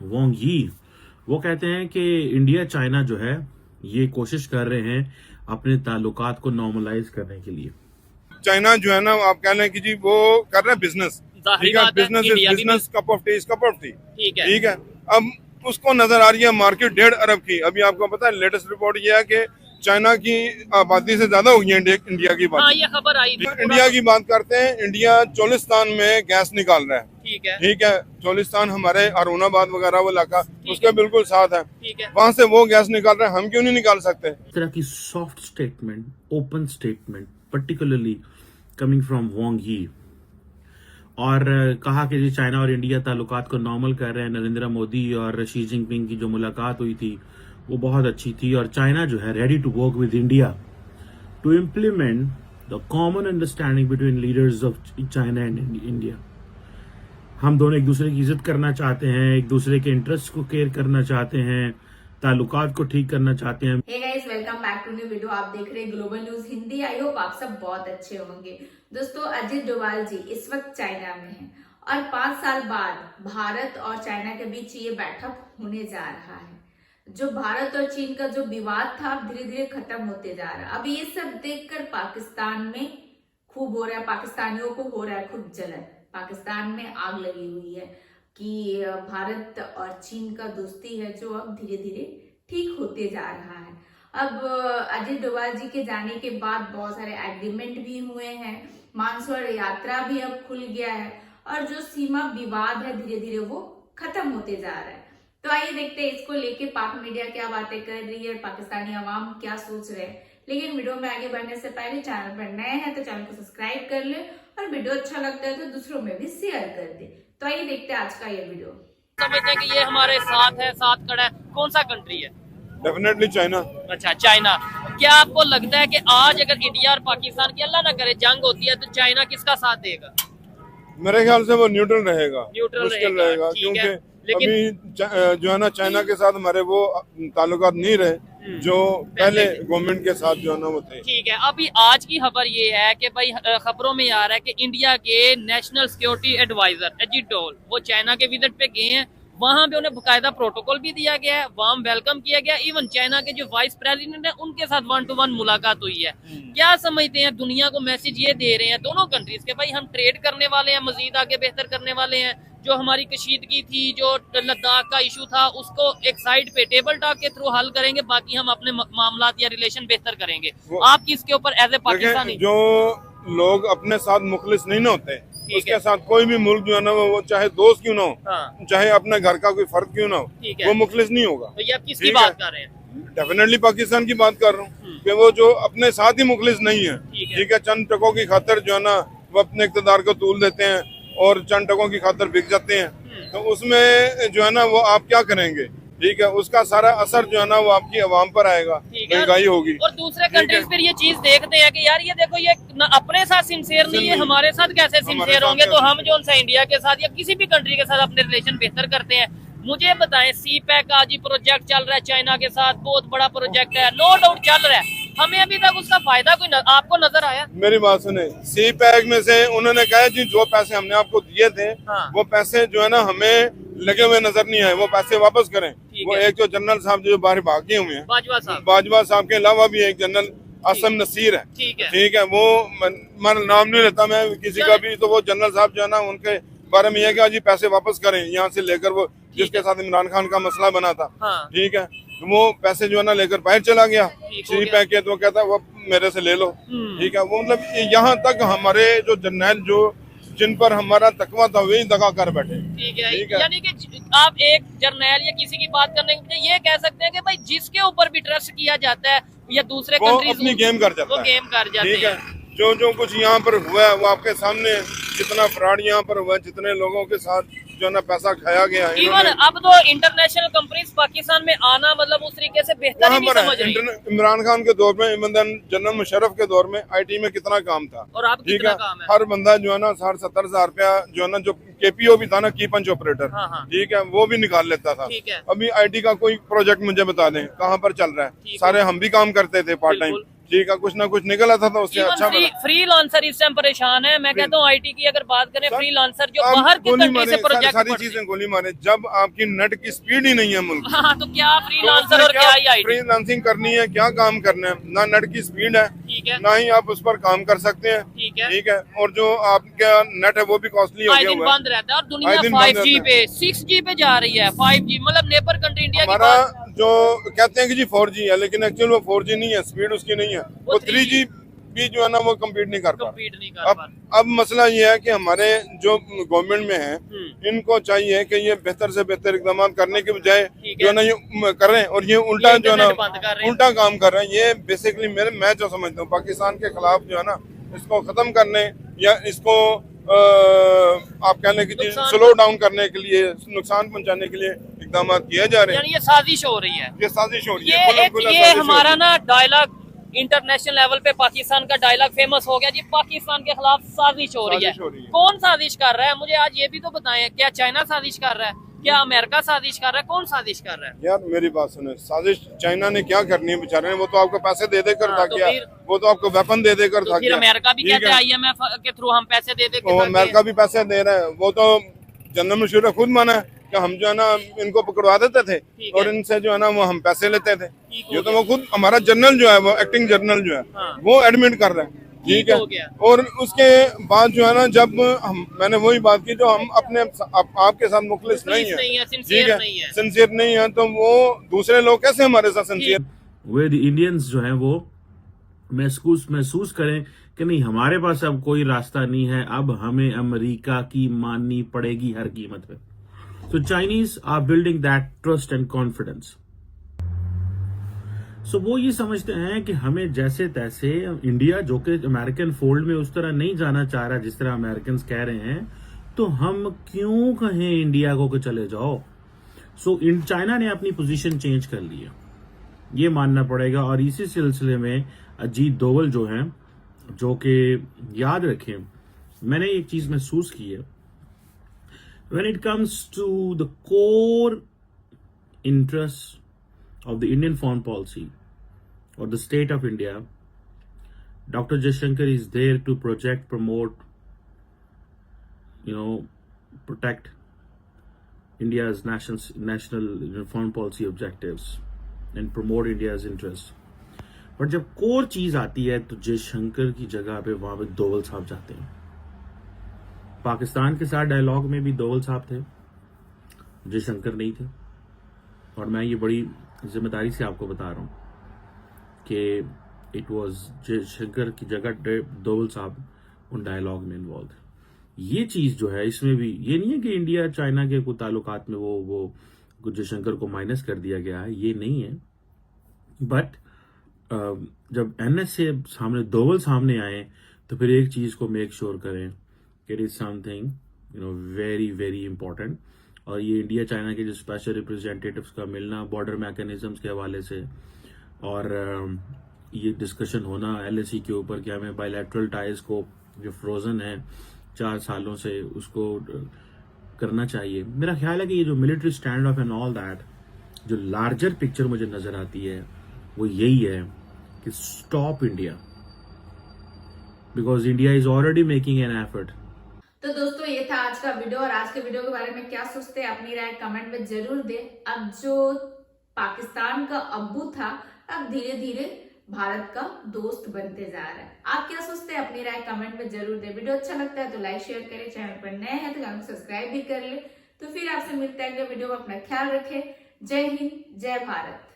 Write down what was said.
Wong यी, वो कहते हैं कि इंडिया चाइना जो है ये कोशिश कर रहे हैं अपने ताल्लुकात को नॉर्मलाइज करने के लिए। चाइना जो है ना, आप कह लें कि जी वो कर रहा है बिजनेस, ठीक है, business is business, cup of T is cup of T, ठीक है। अब उसको नजर आ रही है मार्केट 1.5 अरब की। अभी आपको पता है लेटेस्ट रिपोर्ट ये है कि चाइना की आबादी से ज्यादा हो गई है इंडिया की बात। ये खबर आई थी। इंडिया की बात करते हैं, इंडिया चोलिस्तान में गैस निकाल रहा है, ठीक है। चोलिस्तान हमारे अरुणाबाद वगैरह वो इलाका उसके बिल्कुल साथ है, वहाँ से वो गैस निकाल रहे हैं, हम क्यों नहीं निकाल सकते? इस तरह की soft statement, open statement, particularly coming from Wong यी, और कहा कि चाइना और इंडिया ताल्लुकात को नॉर्मल कर रहे हैं। नरेंद्र मोदी और शी जिनपिंग की जो मुलाकात हुई थी वो बहुत अच्छी थी, और चाइना जो है ready to work with India to implement the common understanding between leaders of China and India. हम दोनों एक दूसरे की इज्जत करना चाहते हैं, एक दूसरे के इंटरेस्ट को केयर करना चाहते हैं, ताल्लुकात को ठीक करना चाहते हैं। Hey guys, welcome back to new video. आप देख रहे हैं global news Hindi. I hope आप सब बहुत अच्छे होंगे। दोस्तों, अजित डोभाल जी इस वक्त चाइना में हैं और 5 साल बाद भारत और चाइना के बीच ये बैठक होने जा रहा है। जो भारत और चीन का जो विवाद था धीरे धीरे खत्म होते जा रहा है। अब ये सब देखकर पाकिस्तान में खूब हो रहा है, पाकिस्तानियों को हो रहा है खूब जलन। पाकिस्तान में आग लगी हुई है कि भारत और चीन का दोस्ती है जो अब धीरे धीरे ठीक होते जा रहा है। अब अजित डोभाल जी के जाने के बाद बहुत सारे एग्रीमेंट भी हुए हैं, मानसून यात्रा भी अब खुल गया है, और जो सीमा विवाद है धीरे धीरे वो खत्म होते जा रहा है। तो आइए देखते हैं इसको लेके पाक मीडिया क्या बातें कर रही है, पाकिस्तानी अवाम क्या सोच रहे हैं। लेकिन वीडियो में आगे बढ़ने से पहले चैनल पर नए हैं तो चैनल को सब्सक्राइब कर ले, और वीडियो अच्छा लगता है तो दूसरों में भी शेयर कर दे। तो आइए देखते हैं आज का ये वीडियो। समझते हैं कि ये हमारे साथ है, साथ खड़ा है। कौन सा कंट्री है? Definitely China. अच्छा, चाइना। क्या आपको लगता है कि आज अगर इंडिया और पाकिस्तान की अल्लाह ना करे जंग होती है तो चाइना किसका साथ देगा? मेरे ख्याल से वो न्यूट्रल रहेगा, न्यूट्रल मुश्किल रहेगा, क्योंकि लेकिन अभी जो है ना चाइना के साथ हमारे वो ताल्लुकात नहीं रहे जो पहले गवर्नमेंट के साथ जो है ना वो थे। ठीक है। अभी आज की खबर ये है कि भाई खबरों में आ रहा है कि इंडिया के national security adviser Ajit Doval वो चाइना के विजिट पे गए हैं। वहां पे उन्हें बकायदा प्रोटोकॉल भी दिया गया है, वार्म वेलकम किया गया। इवन चाइना के जो वाइस प्रेसिडेंट है उनके साथ 1-to-1 मुलाकात हुई है। क्या समझते हैं, दुनिया को मैसेज ये दे रहे हैं दोनों कंट्रीज के, भाई हम ट्रेड करने वाले हैं, मजीद आगे बेहतर करने वाले हैं। जो हमारी कशीदगी थी, जो लद्दाख का इशू था, उसको एक साइड पे टेबल टॉक के थ्रू हल करेंगे, बाकी हम अपने मामलात या रिलेशन बेहतर करेंगे। आप किसके ऊपर एज ए पाकिस्तानी? जो लोग अपने साथ मुखलिस नहीं ना होते, उसके साथ कोई भी मुल्क जो है ना वो चाहे दोस्त क्यों ना हो, चाहे अपने घर का कोई फर्क क्यों ना हो, वो मुखलिस नहीं होगा। तो ये आप किसकी बात कर रहे हैं? डेफिनेटली पाकिस्तान की बात कर रहा हूँ कि वो जो अपने साथ ही मुखलिस नहीं है, ठीक है। चंद टकों की खातर जो है ना वो अपने इक़्तिदार को तूल देते हैं और चंद टकों की खातर बिक जाते हैं। तो उसमें जो है ना वो आप क्या करेंगे, ठीक है। उसका सारा असर जो है ना वो आपकी आवाम पर आएगा, महंगाई होगी। और दूसरे कंट्रीज फिर ये चीज देखते हैं कि यार ये देखो ये अपने साथ सिंसियर नहीं है, हमारे साथ कैसे सिंसियर होंगे? तो हम जो उनसे इंडिया के साथ या किसी भी कंट्री के साथ अपने रिलेशन बेहतर करते हैं। मुझे बताएं, सी पैक का जी प्रोजेक्ट चल रहा है चाइना के साथ, बहुत बड़ा प्रोजेक्ट है, नो डाउट चल रहा है। हमें अभी तक उसका फायदा कोई आपको नजर आया? मेरी बात सुने, सी पैक में से उन्होंने कहा जी जो पैसे हमने आपको दिए थे वो पैसे जो है ना हमें लगे हुए नजर नहीं आए, वो पैसे वापस करें। वो एक जो जनरल साहब जो बाहर भागे हुए हैं, बाजवा साहब के अलावा भी एक जनरल असम नसीर है, ठीक है। वो नाम नहीं लेता मैं किसी का भी, तो वो जनरल साहब जो है ना उनके बारे में यह जी पैसे वापस करें यहाँ से लेकर, वो जिसके साथ इमरान खान का मसला बना था, ठीक है। वो पैसे जो है ना लेकर बाहर चला गया, सी पैक के, तो कहता है वो मेरे से ले लो, ठीक है। वो मतलब यहाँ तक हमारे जो जर्नैल जो जिन पर हमारा तकवा था वही दगा कर बैठे, ठीक है। यानी कि आप एक जर्नैल या किसी की बात करने के लिए ये कह सकते हैं कि भाई जिसके ऊपर भी ट्रस्ट किया जाता है या दूसरे कंट्रीज अपनी गेम कर जाता है, ठीक है। जो कुछ यहाँ पर हुआ है वो आपके सामने, जितना फ्रॉड यहाँ पर हुआ है, जितने लोगों के साथ जो ना पैसा खाया गया है। इवन अब तो इंटरनेशनल कंपनीज पाकिस्तान में आना मतलब उस तरीके से बेहतर नहीं समझ रही। इमरान खान के दौर में, जनरल मुशर्रफ के दौर में आईटी में कितना काम था, और अब कितना काम है? हर बंदा जो है ना 60-70 हज़ार रुपया जो है ना, जो केपीओ भी था ना, की पंच ऑपरेटर, ठीक है, वो भी निकाल लेता था। अभी आईटी का कोई प्रोजेक्ट मुझे बता दें कहाँ पर चल रहा है? सारे हम भी काम करते थे पार्ट टाइम, ठीक है, कुछ ना कुछ निकल आता था उससे अच्छा बना। फ्रीलांसर इस टाइम परेशान है। मैं कहता हूँ आईटी की अगर बात करें, फ्रीलांसर जो बाहर की गोली कंट्री मारे, से प्रोजेक्ट सारी चीजें गोली मारे। जब आपकी नेट की स्पीड ही नहीं है मुल्क में, हाँ, तो क्या तो फ्रीलांसर उसमें और क्या ही आईटी। फ्रीलांसिंग करनी है, क्या काम करना है, ना नेट की स्पीड है, ठीक है, ना ही आप उस पर काम कर सकते हैं। ठीक है, ठीक है, और जो आपका नेट है वो भी कॉस्टली हो आए गया दिन हुआ है। बंद रहता है और दुनिया आए दिन बंद 5G रहता पे 6G पे जा रही है। 5G मतलब नेबर कंट्री इंडिया की हमारा बात, जो कहते हैं कि जी 4G है, लेकिन एक्चुअल वो 4G नहीं है, स्पीड उसकी नहीं है, वो 3G भी जो है ना वो कम्पीट नहीं कर पा कम्पीट नहीं कर रहा। पा अब मसला ये है कि हमारे जो गवर्नमेंट में है, इनको चाहिए कि ये बेहतर से बेहतर इकदाम करने के बजाय जो है ना ये कर रहे हैं, और ये उल्टा जो है ना उल्टा काम कर रहे हैं। ये बेसिकली मैं जो समझता हूँ पाकिस्तान के खिलाफ जो है ना, इसको खत्म करने या इसको आप कह लें कि स्लो डाउन करने के लिए, नुकसान पहुंचाने के लिए इकदाम किए जा रहे हैं। यानी ये साजिश हो रही है, ये साजिश हो रही ये है। एक ये हमारा ना डायलॉग इंटरनेशनल लेवल पे पाकिस्तान का डायलॉग फेमस हो गया जी, पाकिस्तान के खिलाफ साजिश हो रही है। कौन साजिश कर रहा है, मुझे आज ये भी तो बताएं। क्या चाइना साजिश कर रहा है, क्या अमेरिका साजिश कर रहा है, कौन साजिश कर रहा है? यार मेरी बात सुने, साजिश चाइना ने क्या करनी है बेचारे ने, वो तो आपको पैसे दे देकर था क्या, वो तो आपको वेपन दे देकर था क्या। अमेरिका भी कहते हैं IMF के थ्रू हम पैसे दे देकर, अमेरिका भी पैसे दे रहा है। वो तो जनरल मुशर्रफ ने खुद माना है कि हम जो है ना इनको पकड़वा देते थे और इनसे जो है ना वो हम पैसे लेते थे। ये तो वो खुद हमारा जनरल जो है, वो एक्टिंग जनरल जो है, वो एडमिट कर रहा है। ठीक है, और उसके बाद जो है ना जब मैंने वही बात की, जो हम अपने आपके साथ मुखलिस नहीं है, ठीक है, सिंसियर नहीं है, तो वो दूसरे लोग कैसे हमारे साथ सिंसियर। वे द इंडियंस जो है वो महसूस करें कि नहीं, हमारे पास अब कोई रास्ता नहीं है, अब हमें अमेरिका की माननी पड़ेगी हर कीमत पे। So Chinese are building that trust and confidence. So वो ये समझते हैं कि हमें जैसे तैसे इंडिया, जो कि अमेरिकन फोल्ड में उस तरह नहीं जाना चाह रहा जिस तरह अमेरिकन कह रहे हैं, तो हम क्यों कहें इंडिया को कि चले जाओ। सो चाइना ने अपनी पोजीशन चेंज कर ली है, ये मानना पड़ेगा। और इसी सिलसिले में अजीत डोवल जो हैं, जो कि याद रखें, मैंने एक चीज महसूस की है, when it comes to the core interests of the Indian foreign policy or the state of India, Dr. Jaishankar is there to project, promote, protect India's national foreign policy objectives and promote India's interests. But जब core चीज आती है तो जयशंकर की जगह पे वहां पे डोवल साहब जाते हैं। पाकिस्तान के साथ डायलॉग में भी डोवल साहब थे, जयशंकर नहीं थे। और मैं ये बड़ी जिम्मेदारी से आपको बता रहा हूं कि इट वाज जयशंकर की जगह डोवल साहब उन डायलॉग में इन्वॉल्व थे। ये चीज जो है, इसमें भी ये नहीं है कि इंडिया चाइना के कुछ ताल्लुकात में वो जयशंकर को माइनस कर दिया गया है, ये नहीं है। बट जब NS से सामने डोवल सामने आए, तो फिर एक चीज को मेक श्योर करें, it is something very very important. और ये इंडिया चाइना के जो स्पेशल रिप्रेजेंटेटिव्स का मिलना बॉर्डर मैकेनिज्म्स के हवाले से, और ये डिस्कशन होना LAC के ऊपर कि हमें बायलैटरल टाइज को जो फ्रोजन है 4 सालों से, उसको करना चाहिए। मेरा ख्याल है कि ये जो military stand of and all that, जो लार्जर पिक्चर मुझे नजर आती है वो यही है कि stop India, because India is already making an effort. तो दोस्तों ये था आज का वीडियो, और आज के वीडियो के बारे में क्या सोचते हैं अपनी राय कमेंट में जरूर दे। अब जो पाकिस्तान का अब्बू था, अब धीरे धीरे भारत का दोस्त बनते जा रहा है। आप क्या सोचते हैं अपनी राय कमेंट में जरूर दे। वीडियो अच्छा लगता है तो लाइक शेयर करें, चैनल पर नए हैं तो चैनल को सब्सक्राइब भी कर ले। तो फिर आपसे मिलते हैं अगले वीडियो में, अपना ख्याल रखें। जय हिंद, जय भारत।